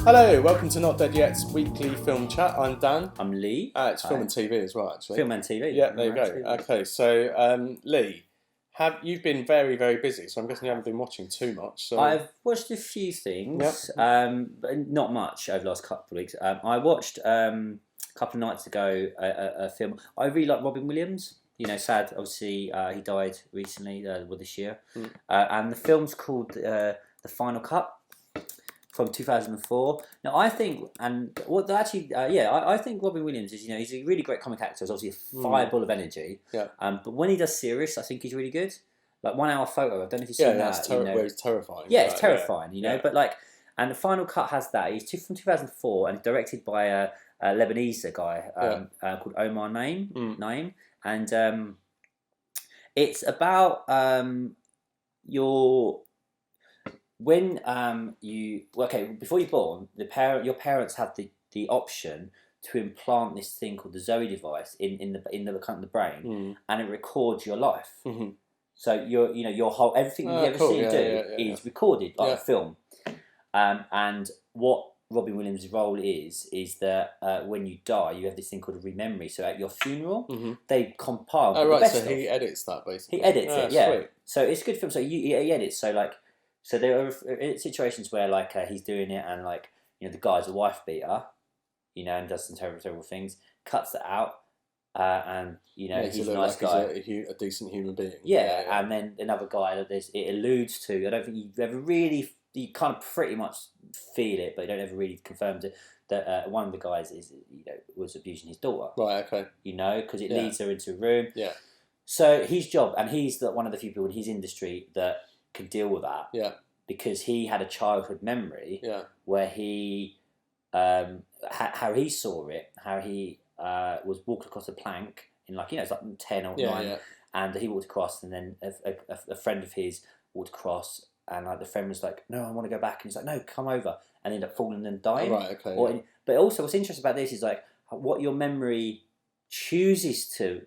Hello, welcome to Not Dead Yet's weekly film chat. I'm Dan. I'm Lee. It's film and TV as well, actually. Film and TV. Yeah, there you go. Okay, so Lee, you've been very, very busy, so I'm guessing you haven't been watching too much. So I've watched a few things, but not much over the last couple of weeks. I watched a couple of nights ago a film. I really like Robin Williams. You know, sad. Obviously, he died recently, this year. And the film's called The Final Cut. From 2004. Now, I think, I think Robin Williams is, he's a really great comic actor. He's obviously a fireball of energy. Yeah. But when he does serious, I think he's really good. Like 1 Hour Photo, I don't know if you've seen that. Where it's terrifying. Yeah, it's terrifying, you know. But and the Final Cut has that. He's from 2004 and directed by a Lebanese guy called Omar Naim. And it's about before you're born, your parents have the option to implant this thing called the Zoe device in the brain, and it records your life. Mm-hmm. So your whole everything you ever see and do is recorded like a film. And what Robin Williams' role is that when you die, you have this thing called a rememory. So at your funeral, they compile. Oh right, so he edits that basically. He edits it, yeah. Sweet. So it's a good film. So he edits. So there are situations where he's doing it and the guy's a wife beater, and does some terrible things, cuts it out, and he's a nice guy, a decent human being. Yeah, and then another guy that it alludes to. I don't think you ever really, you kind of pretty much feel it, but you don't ever really confirm it. That one of the guys was abusing his daughter. Right. Okay. Because it leads her into a room. Yeah. So his job, and he's one of the few people in his industry that can deal with that. Yeah. Because he had a childhood memory where he, how he saw it, how he was walking across a plank in it's like 10 or 9, and he walked across, and then a friend of his walked across, and the friend was like, "No, I want to go back," and he's like, "No, come over," and ended up falling and dying. Oh, right, okay. But also, what's interesting about this is what your memory chooses to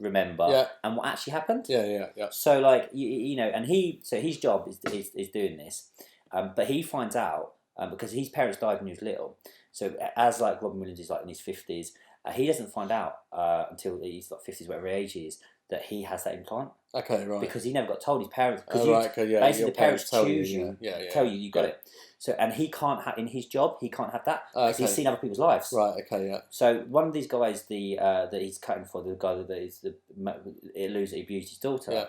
remember and what actually happened. Yeah. So and his job is doing this, but he finds out because his parents died when he was little. So as Robin Williams is in his 50s, he doesn't find out until he's 50s, whatever age he is, that he has that implant. Okay, right. Because he never got told his parents. Basically, the parents choose you. Tell you got it. So and he can't have in his job. He can't have that because he's seen other people's lives. Right. Okay. Yeah. So one of these guys, that he's cutting for, the guy that is it loses he abused his daughter.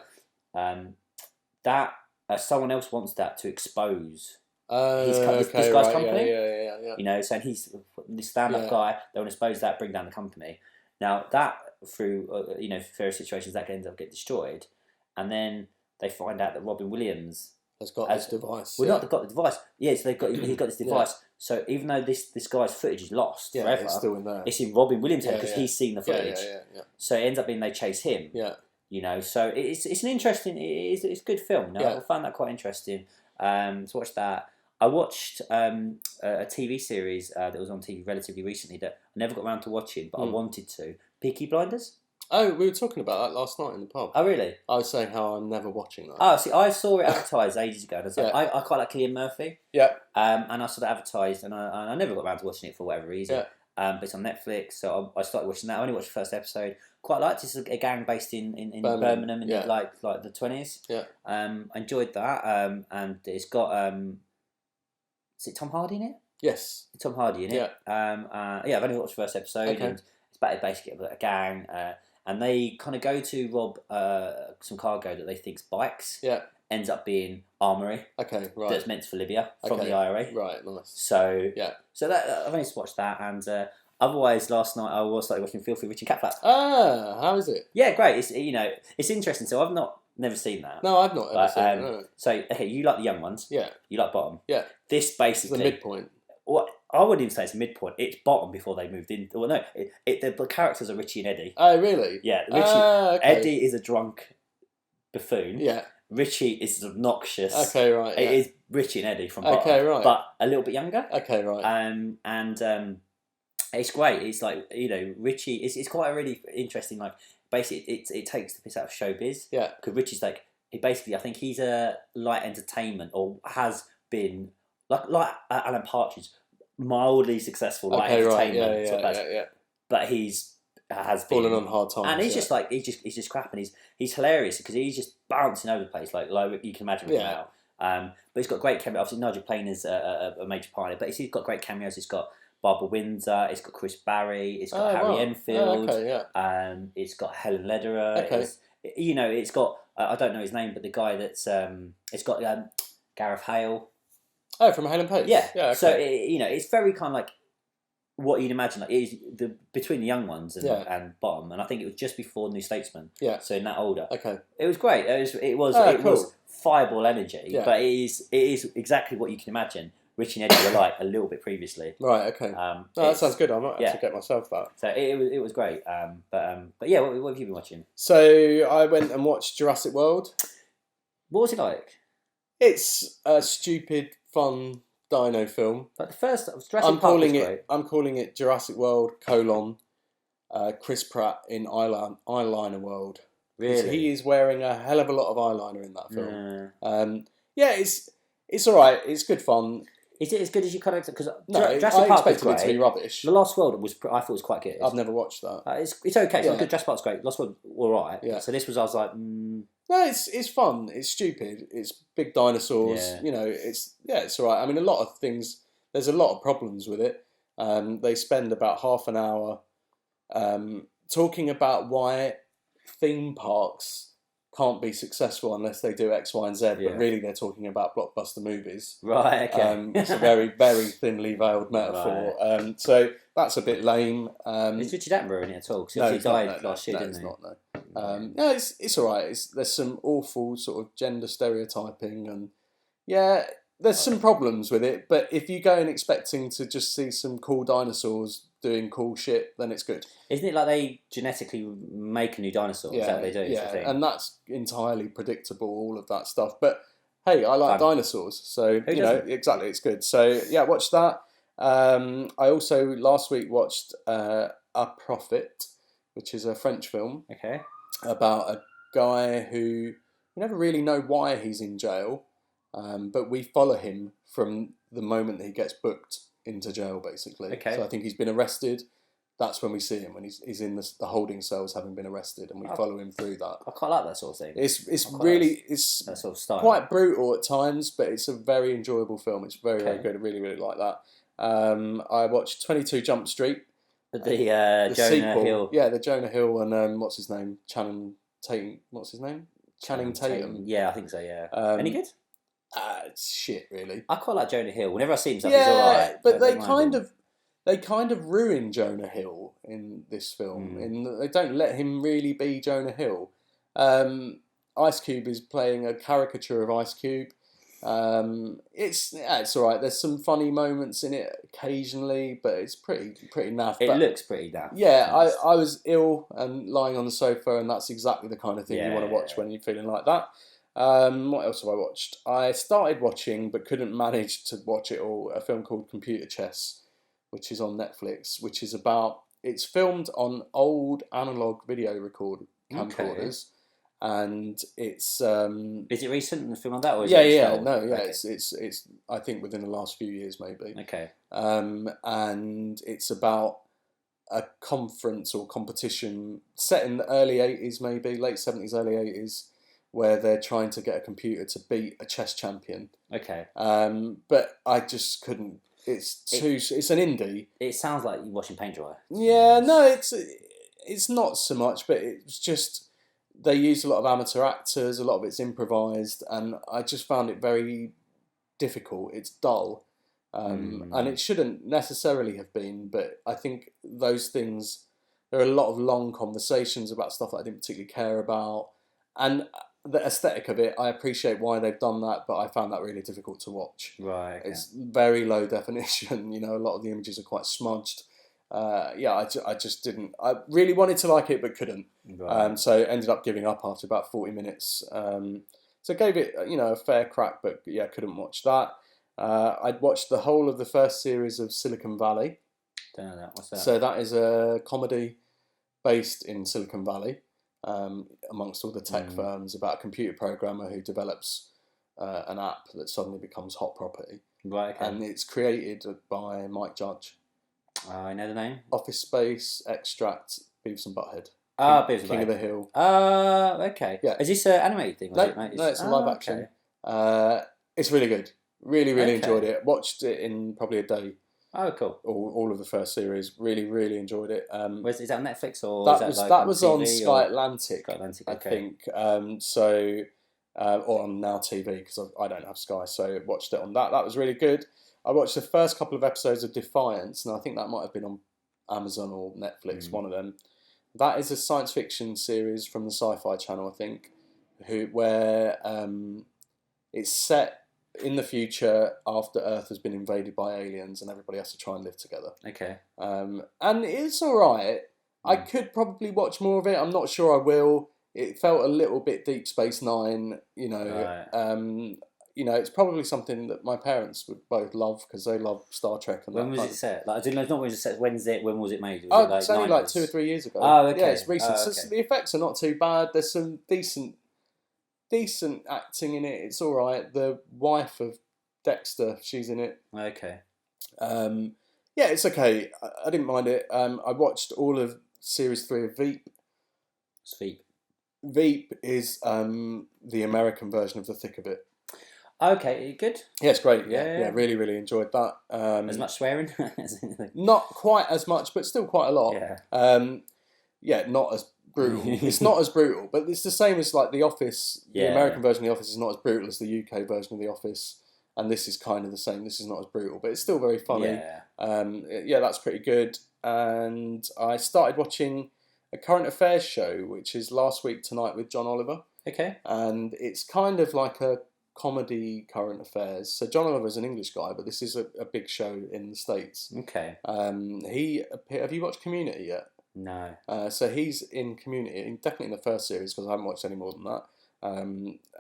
Yeah. That someone else wants that to expose. This guy's company. Yeah. So he's the stand-up guy. They want to expose that, bring down the company. Now that through various situations that ends up getting destroyed, and then they find out that Robin Williams has got this device. Well, not got the device. Yes, he's got this device. Yeah. So even though this guy's footage is lost forever, it's still in there. It's in Robin Williams' head because he's seen the footage. Yeah. So it ends up being they chase him. Yeah. So it's an interesting. It's a good film. I found that quite interesting. To watch that. I watched a TV series that was on TV relatively recently that I never got around to watching, but I wanted to. Peaky Binders. Oh, we were talking about that last night in the pub. Oh, really? I was saying how I'm never watching that. Oh, see, I saw it advertised ages ago. And I was I quite like Cillian Murphy. Yeah. And I saw that advertised, and I never got around to watching it for whatever reason. Yeah. But it's on Netflix, so I started watching that. I only watched the first episode. Quite liked it. It's a gang based in Birmingham in like the 20s. Yeah. I enjoyed that. And it's got is it Tom Hardy in it? Yes. Tom Hardy in it. Yeah. I've only watched the first episode. Okay. And it's basically a gang. And they kind of go to rob some cargo that they think's bikes. Yeah. Ends up being armoury. Okay, right. That's meant for Libya from the IRA. Right, nice. So that I've only just watched that, and otherwise last night I was watching Filthy Rich Catflap. Ah, how is it? Yeah, great. It's it's interesting. So I've never seen that. No, I've not ever seen it. No. So you like the young ones. Yeah. You like bottom. Yeah. This basically it's the midpoint. What I wouldn't even say it's a midpoint. It's bottom before they moved in. Well, no, the characters are Richie and Eddie. Oh, really? Yeah, Richie. Okay. Eddie is a drunk buffoon. Yeah. Richie is obnoxious. Okay, right. Yeah. It is Richie and Eddie from bottom. Okay, right. But a little bit younger. Okay, right. And it's great. It's Richie. It's quite a really interesting basically it takes the piss out of showbiz. Yeah. Because Richie's I think he's a light entertainment or has been like Alan Partridge. mildly successful, like Okay, right. entertainment sort of person. Yeah. But has Fallen been on hard times. and he's just like he's just crap, and he's hilarious because he's just bouncing over the place like you can imagine him now. But he's got great cameos. Obviously, Nigel Plain is a major pioneer, but he's got great cameos. He's got Barbara Windsor. It's got Chris Barry. It's got Harry Enfield. It's got Helen Lederer. Okay. It's got I don't know his name, but the guy that's it's got Gareth Hale. Oh, from Helen Page. Yeah. Okay. So it's very kind of like what you'd imagine. Like it is between the young ones and bottom, and I think it was just before New Statesman. Yeah. So in that order. Okay. It was great. It was fireball energy, but it is exactly what you can imagine. Rich and Eddie were like a little bit previously. Right. Okay. That sounds good. I might have to get myself that. So it was great. But yeah, what have you been watching? So I went and watched Jurassic World. What was it like? It's a stupid, fun dino film. But the first Jurassic Park was great. I'm calling it Jurassic World: Chris Pratt in eyeliner world. Really? He is wearing a hell of a lot of eyeliner in that film. It's all right. It's good fun. Is it as good as you kind of? Because Jurassic Park expected it to be rubbish. The Lost World I thought was quite good. I've never watched that. It's okay. It's not good. Jurassic Park's great. Lost World, all right. Yeah. So this was, I was like, No, it's fun. It's stupid. It's big dinosaurs. Yeah. It's all right. I mean, a lot of things. There's a lot of problems with it. They spend about half an hour talking about why theme parks can't be successful unless they do X, Y, and Z. But really, they're talking about blockbuster movies. Right. Okay. It's a very, very thinly veiled metaphor. Right. So that's a bit lame. Is Richard Attenborough in it at all? Because he died last year, didn't he? No, it's all right. There's some awful sort of gender stereotyping, and there's some problems with it. But if you go in expecting to just see some cool dinosaurs doing cool shit, then it's good. Isn't it like they genetically make a new dinosaur? Is that what they do? Yeah, and that's entirely predictable, all of that stuff. But hey, I like dinosaurs, so exactly, it's good. So yeah, watch that. I also last week watched A Prophet, which is a French film. Okay. About a guy who you never really know why he's in jail, but we follow him from the moment that he gets booked into jail, basically. Okay. So I think he's been arrested. That's when we see him, when he's in the holding cells having been arrested, and we follow him through that. I quite like that sort of thing. It's that sort of style. Quite brutal at times, but it's a very enjoyable film. It's very good. I really, really like that. I watched 22 Jump Street. The Jonah sequel. Hill. Yeah, the Jonah Hill and what's his name? Channing Tatum. What's his name? Channing Tatum. Yeah, I think so, yeah. Any good? It's shit, really. I quite like Jonah Hill. Whenever I see him, he's alright. But they kind of ruin Jonah Hill in this film. They don't let him really be Jonah Hill. Ice Cube is playing a caricature of Ice Cube. It's all right. There's some funny moments in it occasionally, but it's pretty naff. It looks pretty naff. Yeah, I was ill and lying on the sofa, and that's exactly the kind of thing you want to watch when you're feeling like that. What else have I watched? I started watching, but couldn't manage to watch it all. A film called Computer Chess, which is on Netflix. Which is it's filmed on old analog video camcorders. And it's is it recent the film on that, or is it's I think within the last few years maybe. Okay. And it's about a conference or competition set in the early 80s, maybe late 70s, early 80s, where they're trying to get a computer to beat a chess champion. Okay. But I just couldn't. It's an indie. It sounds like you're watching paint dry. Yeah, no, it's not so much, but it's just. They use a lot of amateur actors, a lot of it's improvised, and I just found it very difficult. It's dull, and it shouldn't necessarily have been, but I think those things, there are a lot of long conversations about stuff that I didn't particularly care about, and the aesthetic of it, I appreciate why they've done that, but I found that really difficult to watch. Right. Okay. It's very low definition, a lot of the images are quite smudged. I just didn't. I really wanted to like it, but couldn't. Right. So ended up giving up after about 40 minutes. So gave it, a fair crack, but couldn't watch that. I'd watched the whole of the first series of Silicon Valley. Don't know that. What's that? So that is a comedy based in Silicon Valley, amongst all the tech firms, about a computer programmer who develops an app that suddenly becomes hot property. Right. Okay. And it's created by Mike Judge. I know the name. Office Space, Extract, Beavis and Butthead. Beavis and King of Butthead. the Hill. Okay. Yeah. Is this an animated thing? No, it's a live action. It's really good. Really enjoyed it. Watched it in probably a day. Oh, cool. All of the first series. Really enjoyed it. Is that on Netflix or that was on TV Sky Atlantic. Sky Atlantic, I think. Or on Now TV because I don't have Sky, so watched it on that. That was really good. I watched the first couple of episodes of Defiance, and I think that might have been on Amazon or Netflix, one of them. That is a science fiction series from the Sci-Fi Channel, I think, where it's set in the future after Earth has been invaded by aliens and everybody has to try and live together. Okay. And it's all right. I could probably watch more of it. I'm not sure I will. It felt a little bit Deep Space Nine, you know. Right. It's probably something that my parents would both love because they love Star Trek. And when was it set? Like, not when was it set. When was it made? It's only 90s? 2 or 3 years ago. Oh, okay. Yeah, it's recent. Oh, okay. So the effects are not too bad. There's some decent acting in it. It's all right. The wife of Dexter, she's in it. Okay. Yeah, it's okay. I didn't mind it. I watched all of Series 3 of Veep. It's Veep. Veep is the American version of The Thick of It. Okay, good. Yeah, it's great. Yeah, really enjoyed that. As much swearing? Not quite as much, but still quite a lot. Yeah. Not as brutal. It's not as brutal, but it's the same as like The Office. The American version of The Office is not as brutal as the UK version of The Office, and this is kind of the same. This is not as brutal, but it's still very funny. Yeah. That's pretty good. And I started watching a current affairs show, which is Last Week Tonight with John Oliver. Okay. And it's kind of like a comedy current affairs. So John Oliver's an English guy, but this is a big show in the States. Okay. Have you watched Community yet? No. So he's in Community, definitely in the first series because I haven't watched any more than that.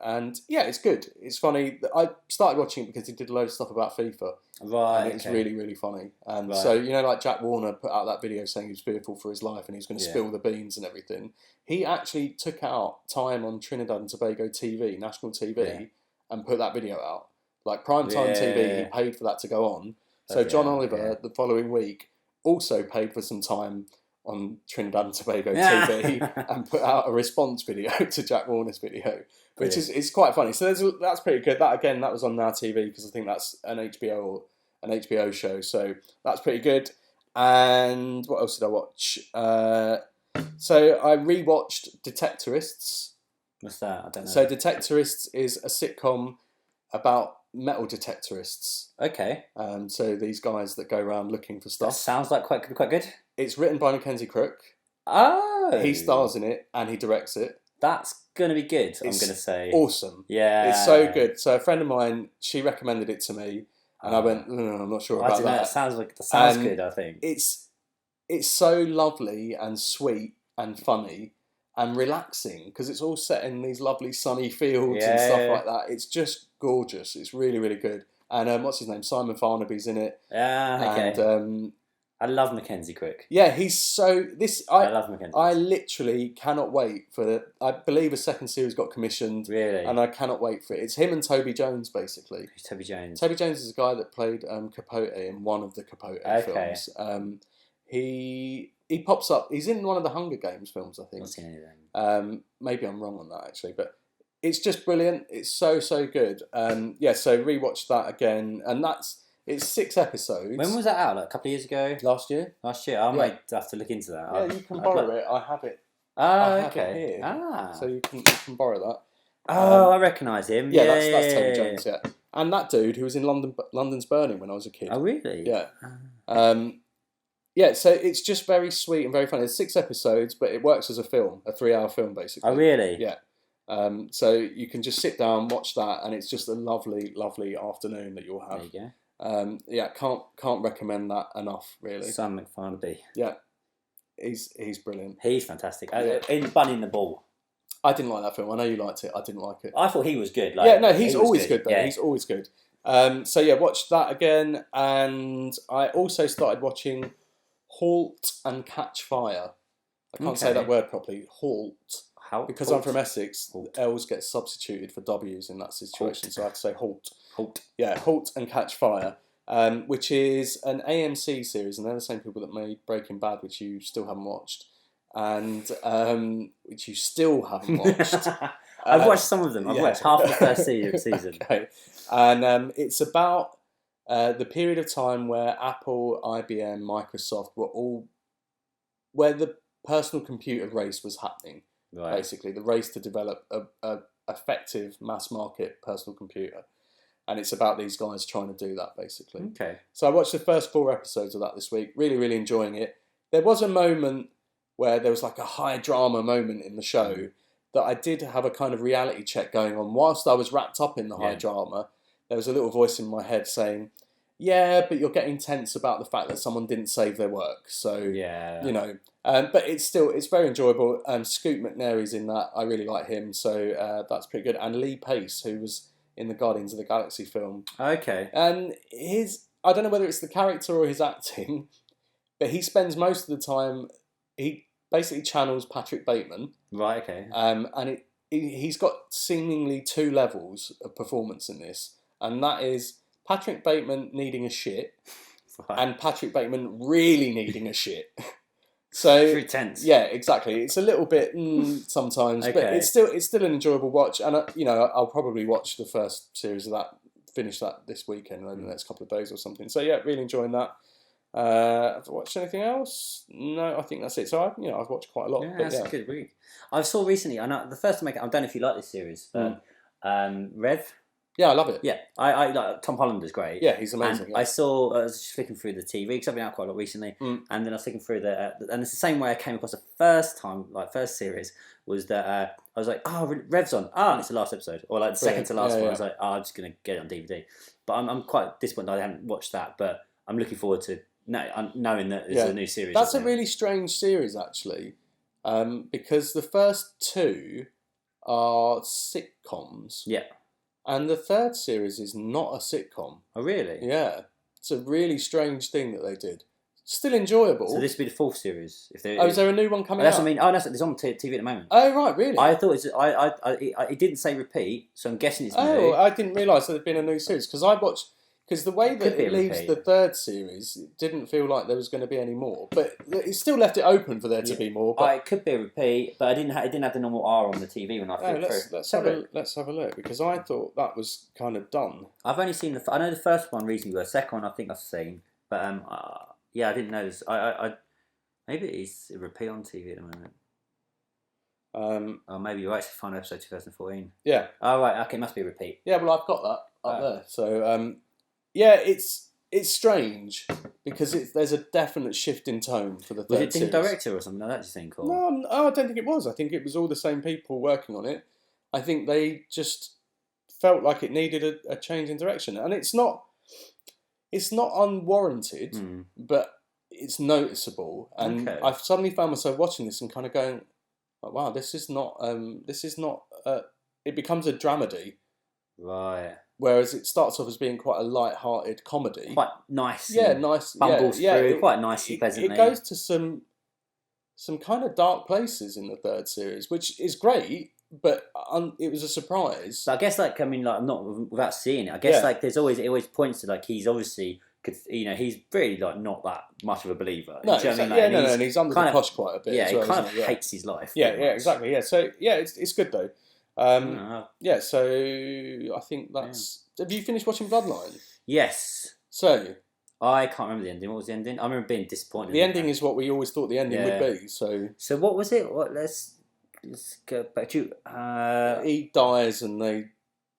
And yeah, it's good. It's funny. I started watching it because he did a load of stuff about FIFA. Right. And it's really funny. And so, like Jack Warner put out that video saying he was fearful for his life and he was going to spill the beans and everything. He actually took out time on Trinidad and Tobago TV, national TV, and put that video out. Like primetime TV, he paid for that to go on. So John Oliver, the following week, also paid for some time on Trinidad and Tobago TV and put out a response video to Jack Warner's video, which is quite funny. So that's pretty good. That was on Now TV because I think that's an HBO show. So that's pretty good. And what else did I watch? So I rewatched Detectorists. What's that? I don't know. So Detectorists is a sitcom about metal detectorists. Okay. So these guys that go around looking for stuff. That sounds like quite good. It's written by Mackenzie Crook. Oh. He stars in it and he directs it. That's going to be good, I'm going to say. Awesome. Yeah. It's so good. So a friend of mine, she recommended it to me and I went, I'm not sure about that. That sounds good, I think. It's so lovely and sweet and funny and relaxing because it's all set in these lovely sunny fields and stuff like that. It's just gorgeous. It's really good. And what's his name? Simon Farnaby's in it. Yeah, okay. And I love Mackenzie Crook. Yeah, he's so I love Mackenzie. I literally cannot wait for I believe a second series got commissioned. Really? And I cannot wait for it. It's him and Toby Jones basically. Who's Toby Jones? Toby Jones is a guy that played Capote in one of the Capote films. He pops up. He's in one of the Hunger Games films, I think. Not seen any of them. Maybe I'm wrong on that actually, but it's just brilliant. It's so good. So rewatched that again, and it's 6 episodes. When was that out? Like a couple of years ago? Last year. I might have to look into that. Yeah, you can borrow it. I have it. Oh, have it here. So you can borrow that. Oh, I recognise him. Yeah, that's Toby Jones. Yeah, and that dude who was in London's Burning when I was a kid. Oh, really? Yeah. Yeah, so it's just very sweet and very funny. There's 6 episodes, but it works as a film, a 3-hour film, basically. Oh, really? Yeah. So you can just sit down, watch that, and it's just a lovely afternoon that you'll have. There you go. Yeah, can't recommend that enough, really. Sam McFarnaby. Yeah, he's brilliant. He's fantastic. In Bunny the Ball. I didn't like that film. I know you liked it. I didn't like it. I thought he was good. He's always good though. Yeah. He's always good. So yeah, watched that again, and I also started watching Halt and Catch Fire. I can't say that word properly. Halt Because I'm from Essex, L's get substituted for W's in that situation, so I have to say halt. Halt. Yeah, Halt and Catch Fire, which is an AMC series, and they're the same people that made Breaking Bad, which you still haven't watched, and which you still haven't watched. I've watched some of them. I've watched half the first season. Okay. And it's about the period of time where Apple, IBM, Microsoft where the personal computer race was happening. Right. Basically, the race to develop a effective mass market personal computer. And it's about these guys trying to do that, basically. Okay. So I watched the first 4 episodes of that this week. Really, really enjoying it. There was a moment where there was like a high drama moment in the show that I did have a kind of reality check going on. Whilst I was wrapped up in the high drama, there was a little voice in my head saying, yeah, but you're getting tense about the fact that someone didn't save their work. So, you know, but it's very enjoyable. Scoot McNairy's in that. I really like him. So that's pretty good. And Lee Pace, who was in the Guardians of the Galaxy film. Okay. And I don't know whether it's the character or his acting, but he spends most of the time, he basically channels Patrick Bateman. Right, okay. And he's got seemingly 2 levels of performance in this. And that is Patrick Bateman needing a shit and Patrick Bateman really needing a shit. So very tense. Yeah, exactly. It's a little bit sometimes, but it's still an enjoyable watch. And I'll probably watch the first series of that, finish that this weekend over the next couple of days or something. So yeah, really enjoying that. Have I watched anything else? No, I think that's it. So I've watched quite a lot. Yeah, that's a good week. I saw recently. I know the first time I don't know if you like this series, but Rev. Yeah, I love it. Yeah, I like Tom Holland is great. Yeah, he's amazing. I was just flicking through the TV because I've been out quite a lot recently, and then I was flicking through and it's the same way I came across the first series was that I was like, Rev's on, and it's the last episode, or like the second to last one. I was like, I'm just gonna get it on DVD, but I'm quite disappointed I haven't watched that, but I'm looking forward to knowing that there's a new series. That's a really strange series actually, because the first 2 are sitcoms. Yeah. And the 3rd series is not a sitcom. Oh, really? Yeah. It's a really strange thing that they did. Still enjoyable. So this would be the 4th series? Is there a new one coming out? That's what I mean. Oh, that's it's on TV at the moment. Oh, right, really? I thought it didn't say repeat, so I'm guessing it's new. Oh, I didn't realise there'd been a new series. Because the way that it leaves the 3rd series, it didn't feel like there was going to be any more. But it still left it open for there to be more. But it could be a repeat, but it didn't have the normal R on the TV when I flipped through. Let's have a look, because I thought that was kind of done. I've only seen I know the first one reasonably well. The second one I think I've seen, but I didn't know this. Maybe it is a repeat on TV at the moment. Or maybe you're actually final episode 2014. Yeah. Oh right, okay, it must be a repeat. Yeah, well I've got that up there. So yeah, it's strange because there's a definite shift in tone for the 3rd series. Was it different director or something like that, do you think? Or? No, I don't think it was. I think it was all the same people working on it. I think they just felt like it needed a change in direction. And it's not unwarranted, but it's noticeable. And I've suddenly found myself watching this and kind of going, oh, wow, this is not, it becomes a dramedy. Right. Whereas it starts off as being quite a light-hearted comedy. Quite nice. Yeah, nice. Bumbles through quite nicely, pleasantly. It goes to some kind of dark places in the 3rd series, which is great, but it was a surprise. But I guess, not without seeing it, I guess, it always points to, he's obviously, he's really, not that much of a believer. No, and he's under the cosh quite a bit. Yeah, as well, he kind of hates his life. Yeah, exactly. Yeah, so it's good though. Yeah, so I think that's. Have you finished watching Bloodline? Yes. So I can't remember the ending. What was the ending? I remember being disappointed. The ending is what we always thought the ending would be. So what was it? Let's go back to. He dies and they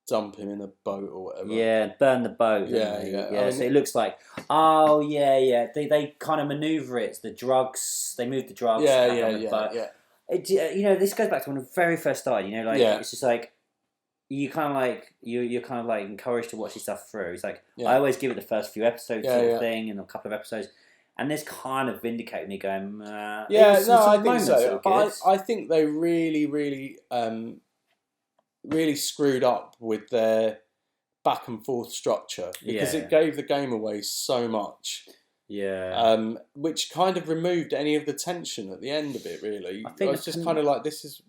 dump him in a boat or whatever. Yeah, burn the boat. Yeah. I mean, so it looks like. Oh yeah. They kind of maneuver it. It's the drugs. They move the drugs. Yeah. This goes back to when it very first started. It's just like you kind of like you're kind of like encouraged to watch this stuff through. It's like I always give it the first few episodes sort of thing, and a couple of episodes, and this kind of vindicated me going. I think so. But I think they really, really, really screwed up with their back and forth structure because it gave the game away so much. Yeah. Which kind of removed any of the tension at the end of it. Really, I think was just kind of like,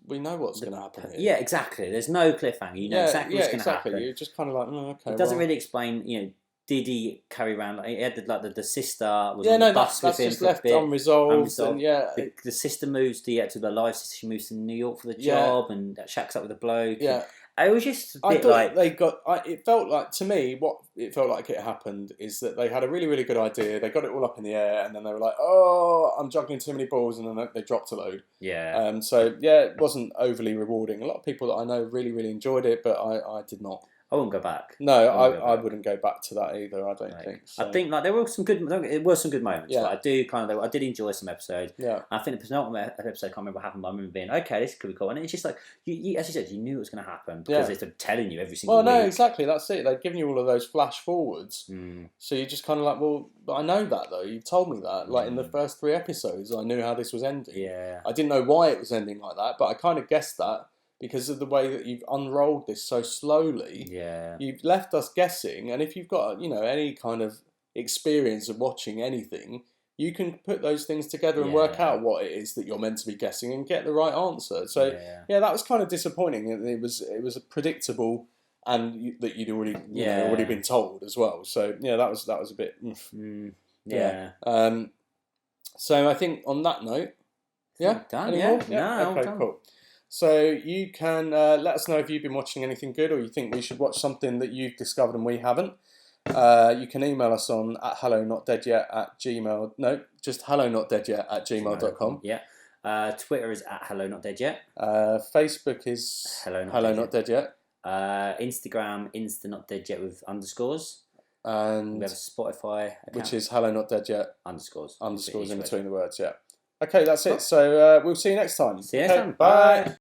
we know what's going to happen here. Yeah, exactly. There's no cliffhanger. You know exactly what's going to happen. You're just kind of like, okay. It doesn't really explain. Did he carry around? Like, he had the sister was on the bus with him just for a left bit, unresolved. And the sister moves to the live sister. She moves to New York for the job, and shacks up with a bloke. Yeah. I was just a bit it felt like, to me, what it felt like it happened is that they had a really, really good idea. They got it all up in the air, and then they were like, "Oh, I'm juggling too many balls," and then they dropped a load. Yeah. It wasn't overly rewarding. A lot of people that I know really, really enjoyed it, but I did not. I wouldn't go back. No, I wouldn't go back to that either. I don't think. So. I think there were some good. It were some good moments. Yeah. I did enjoy some episodes. Yeah. I think the penultimate episode, I can't remember what happened, but I remember being okay. This could be cool, and it's just like you, as you said, you knew it was going to happen because they're telling you every single week. Well, no, exactly. That's it. They've given you all of those flash forwards, so you're just kind of like, well, but I know that though. You've told me that. Like in the first 3 episodes, I knew how this was ending. Yeah. I didn't know why it was ending like that, but I kind of guessed that. Because of the way that you've unrolled this so slowly, you've left us guessing. And if you've got any kind of experience of watching anything, you can put those things together and work out what it is that you're meant to be guessing and get the right answer. So that was kind of disappointing. It was predictable, and that you'd already already been told as well. So that was a bit. So I think on that note, done. Okay, cool. So you can let us know if you've been watching anything good, or you think we should watch something that you've discovered and we haven't. You can email us on at hellonotdeadyet@gmail. No, just hellonotdeadyet@gmail.com. Yeah. Twitter is at hellonotdeadyet. Facebook is hello not dead yet. Instagram insta_not_dead_yet with underscores. And we have a Spotify account, which is hello not dead yet underscores in between the words. Yeah. Okay, that's it. So we'll see you next time. See you next time. Bye.